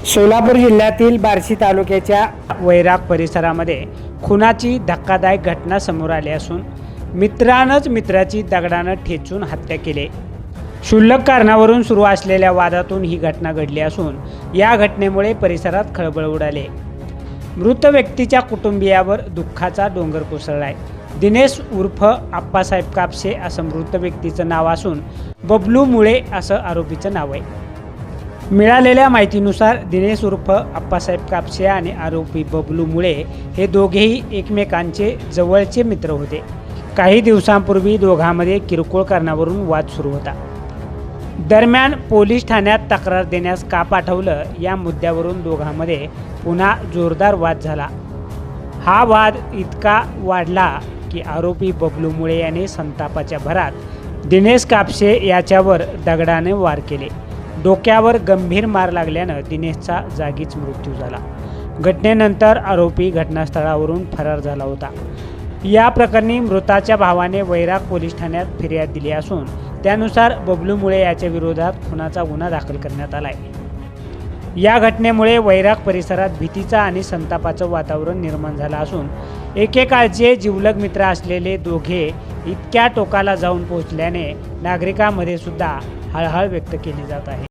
सोलापूर जिल्ह्यातील बार्शी तालुक्याच्या वैराग परिसरामध्ये खुनाची धक्कादायक घटना समोर आली असून मित्रानंच मित्राची दगडानं ठेचून हत्या केली। क्षुल्लक कारणावरून सुरू असलेल्या वादातून ही घटना घडली असून या घटनेमुळे परिसरात खळबळ उडाली। मृत व्यक्तीच्या कुटुंबियावर दुःखाचा डोंगर कोसळलाय। दिनेश उर्फ आप्पासाहेब कापसे असं मृत व्यक्तीचं नाव असून बबलू मुळे असं आरोपीचं नाव आहे। मिळालेल्या माहितीनुसार दिनेश उर्फ आप्पासाहेब कापसे आणि आरोपी बबलू मुळे हे दोघेही एकमेकांचे जवळचे मित्र होते। काही दिवसांपूर्वी दोघांमध्ये किरकोळ कारणावरून वाद सुरू होता। दरम्यान पोलीस ठाण्यात तक्रार देण्यास का पाठवलं या मुद्द्यावरून दोघांमध्ये पुन्हा जोरदार वाद झाला। हा वाद इतका वाढला की आरोपी बबलू मुळे याने संतापाच्या भरात दिनेश कापसे याच्यावर दगडाने वार केले। डोक्यावर गंभीर मार लागल्यानं दिनेशचा जागीच मृत्यू झाला। घटनेनंतर आरोपी घटनास्थळावरून फरार झाला होता। या प्रकरणी मृताच्या भावाने वैराग पोलीस ठाण्यात फिर्याद दिली असून त्यानुसार बबलू मुळे याच्या विरोधात खुनाचा गुन्हा दाखल करण्यात आला आहे। या घटनेमुळे वैराग परिसरात भीतीचा आणि संतापाचं वातावरण निर्माण झालं असून एकेकाळचे जिवलग मित्र असलेले दोघे इतक्या टोकाला जाऊन पोहोचल्याने नागरिकांमध्ये सुद्धा हळहळ व्यक्त केली जात आहे।